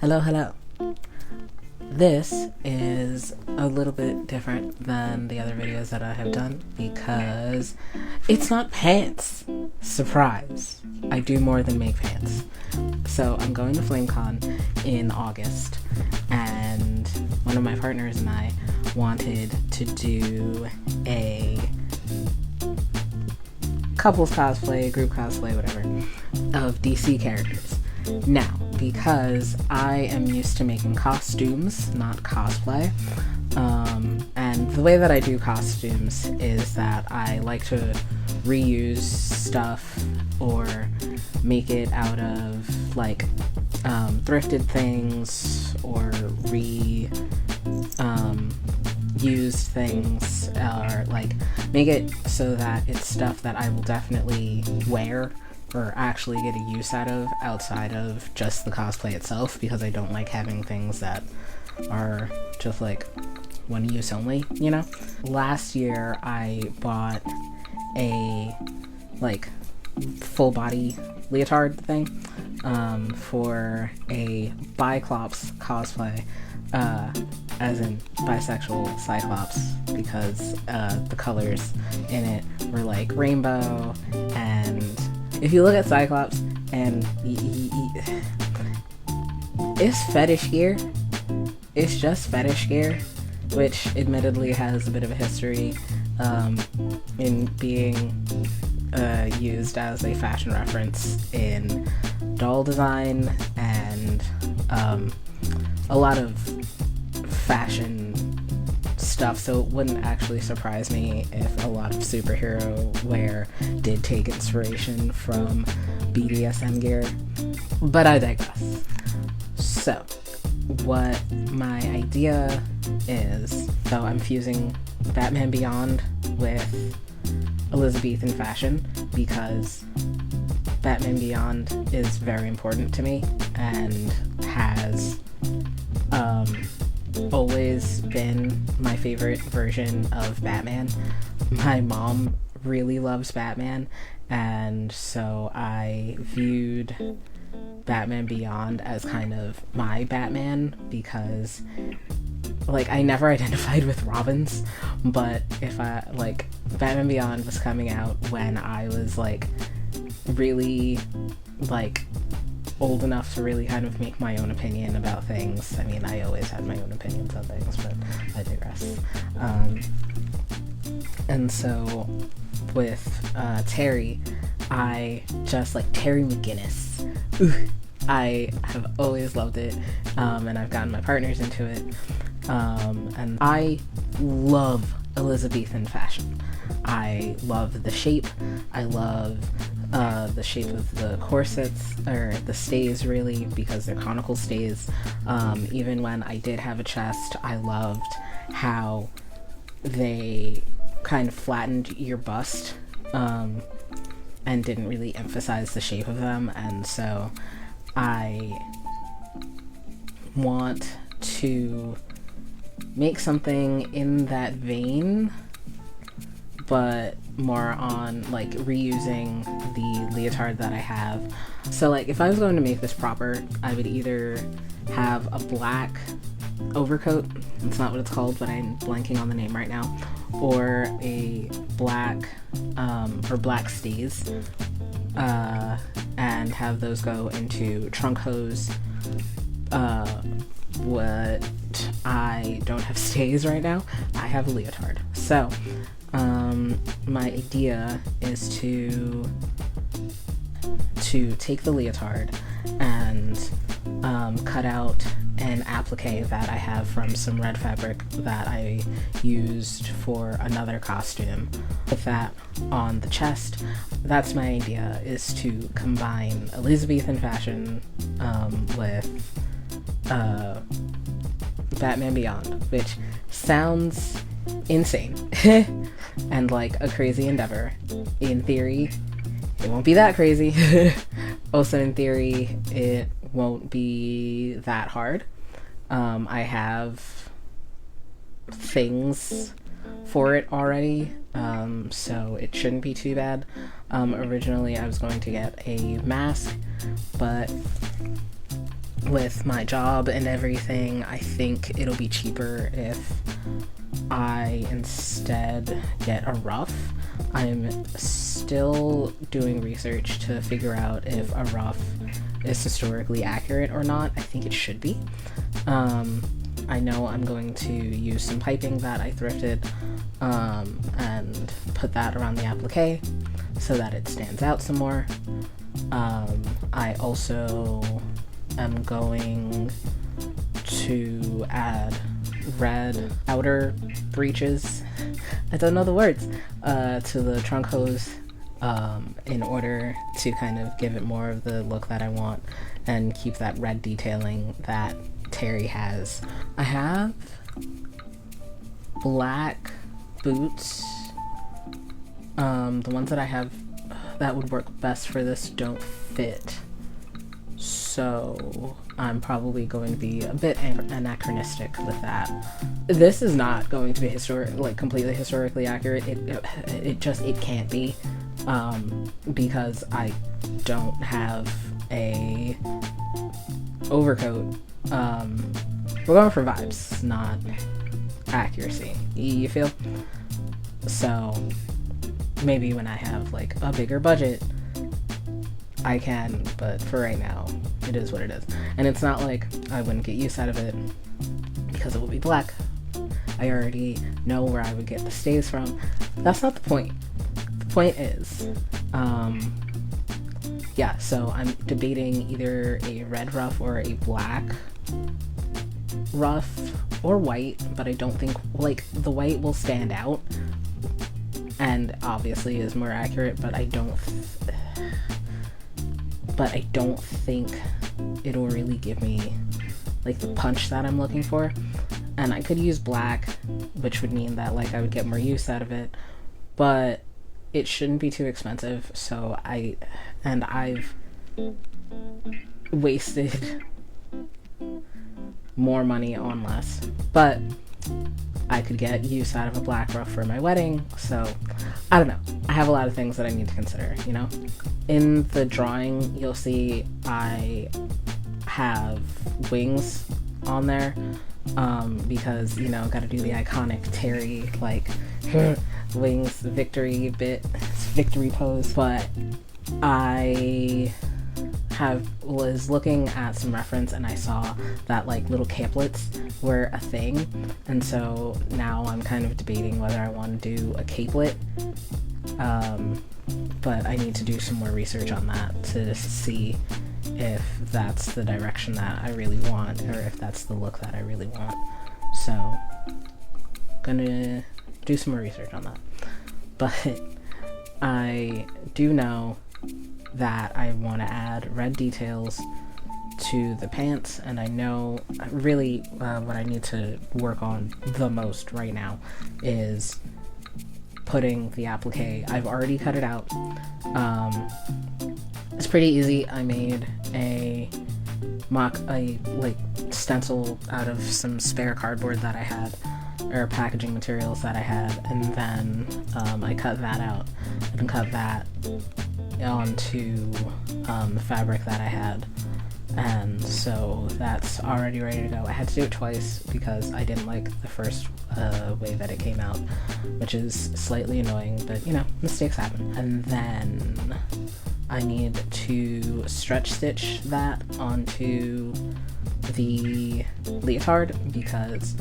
Hello, hello. This is a little bit different than the other videos that I have done because it's not pants. Surprise. I do more than make pants. So I'm going to FlameCon in August, and one of my partners and I wanted to do a couples cosplay, group cosplay, whatever, of DC characters. Now, because I am used to making costumes, not cosplay, and the way that I do costumes is that I like to reuse stuff or make it out of like thrifted things or used things, or like make it so that it's stuff that I will definitely wear or actually get a use out of outside of just the cosplay itself, because I don't like having things that are just like one use only, you know? Last year I bought a like full body leotard thing for a Biclops cosplay, as in bisexual Cyclops, because the colors in it were like rainbow, and if you look at Cyclops and it's fetish gear, it's just fetish gear, which admittedly has a bit of a history in being used as a fashion reference in doll design and a lot of fashion stuff, so it wouldn't actually surprise me if a lot of superhero wear did take inspiration from BDSM gear, but I digress. So what my idea is, so I'm fusing Batman Beyond with Elizabethan fashion because Batman Beyond is very important to me and has always been my favorite version of Batman. My mom really loves Batman, and so I viewed Batman Beyond as kind of my Batman, because like I never identified with Robin's, but if I like Batman Beyond was coming out when I was like really like old enough to really kind of make my own opinion about things. I mean, I always had my own opinions on things, but I digress. And so with Terry, I just like Terry McGinnis. I have always loved it, and I've gotten my partners into it. And I love Elizabethan fashion. I love the shape. I love the shape of the corsets, or the stays really, because they're conical stays. Even when I did have a chest, I loved how they kind of flattened your bust and didn't really emphasize the shape of them, and so I want to make something in that vein, but more on like reusing the leotard that I have. So like if I was going to make this proper, I would either have a black overcoat, it's not what it's called, but I'm blanking on the name right now, or a black or black stays, and have those go into trunk hose. What I don't have stays right now, I have a leotard. So my idea is to take the leotard and cut out an applique that I have from some red fabric that I used for another costume. Put that on the chest. That's my idea, is to combine Elizabethan fashion with Batman Beyond, which sounds insane and like a crazy endeavor. In theory, it won't be that crazy. Also, in theory, it won't be that hard. I have things for it already, so it shouldn't be too bad. Originally, I was going to get a mask, but with my job and everything, I think it'll be cheaper if I instead get a ruff. I'm still doing research to figure out if a ruff is historically accurate or not. I think it should be. I know I'm going to use some piping that I thrifted and put that around the applique so that it stands out some more. I also am going to add red outer breeches, I don't know the words, to the trunk hose in order to kind of give it more of the look that I want and keep that red detailing that Terry has. I have black boots. The ones that I have that would work best for this don't fit, so I'm probably going to be a bit anachronistic with that. This is not going to be completely historically accurate. It can't be, because I don't have a overcoat. We're going for vibes, not accuracy. You feel? So maybe when I have like a bigger budget, I can, but for right now, it is what it is. And it's not like I wouldn't get use out of it because it will be black. I already know where I would get the stays from. That's not the point. The point is, yeah, so I'm debating either a red ruff or a black ruff or white, but I don't think, like, the white will stand out and obviously is more accurate, but I don't think it'll really give me like the punch that I'm looking for. And I could use black, which would mean that like I would get more use out of it, but it shouldn't be too expensive. So I've wasted more money on less, but I could get use out of a black ruff for my wedding. So I don't know, I have a lot of things that I need to consider, you know. In the drawing you'll see I have wings on there, because, you know, gotta do the iconic Terry like wings victory pose. But I was looking at some reference and I saw that like little caplets were a thing, and so now I'm kind of debating whether I want to do a capelet, but I need to do some more research on that to see if that's the direction that I really want, or if that's the look that I really want. So gonna do some more research on that. But I do know that I want to add red details to the pants, and I know really what I need to work on the most right now is putting the applique. I've already cut it out. It's pretty easy. I made a stencil out of some spare cardboard that I had, or packaging materials that I had, and then I cut that out and cut that onto the fabric that I had, and so that's already ready to go. I had to do it twice because I didn't like the first way that it came out, which is slightly annoying, but you know, mistakes happen. And then I need to stretch stitch that onto the leotard because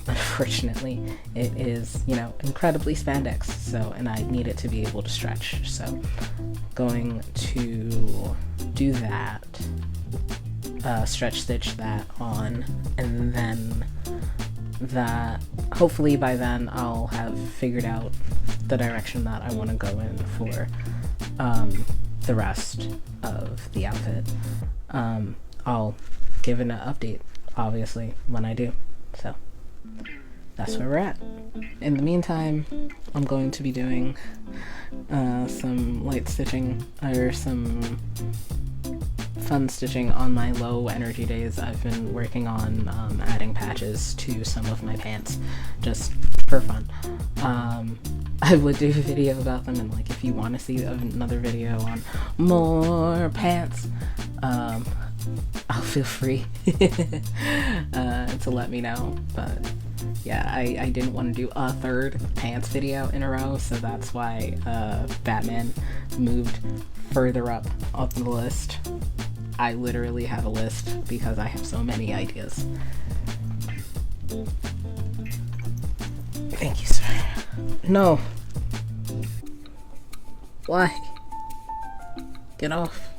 unfortunately it is, you know, incredibly spandex, so, and I need it to be able to stretch. So going to do that, stretch stitch that on, and then that hopefully by then I'll have figured out the direction that I want to go in for the rest of the outfit. I'll give an update obviously when I do. So that's where we're at. In the meantime, I'm going to be doing some light stitching, or some fun stitching on my low energy days. I've been working on adding patches to some of my pants just for fun. I would do a video about them, and like if you want to see another video on more pants, I'll feel free to let me know. But yeah, I didn't want to do a third pants video in a row, so that's why Batman moved further up the list. I literally have a list because I have so many ideas. Thank you, sir. No. Why? Get off.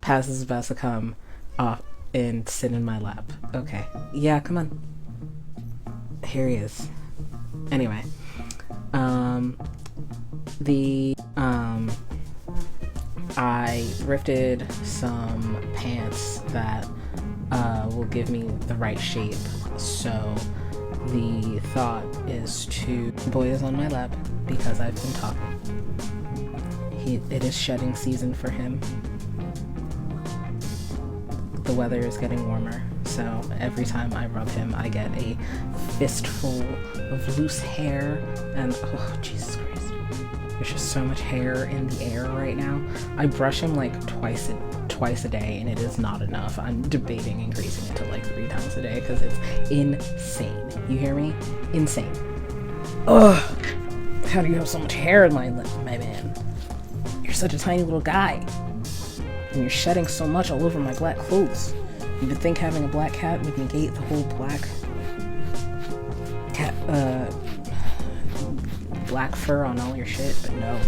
Paz is about to come off and sit in my lap. Okay. Yeah, come on. Here he is. Anyway. I thrifted some pants that will give me the right shape. So the thought is to... Boy is on my lap because I've been talking. It is shedding season for him. The weather is getting warmer, so every time I rub him, I get a fistful of loose hair, and oh, Jesus Christ. There's just so much hair in the air right now. I brush him like twice a day, and it is not enough. I'm debating increasing it to like 3 times a day, because it's insane. You hear me? Insane. Ugh! How do you have so much hair in my man? You're such a tiny little guy. And you're shedding so much all over my black clothes. You would think having a black cat would negate the whole black black fur on all your shit, but no.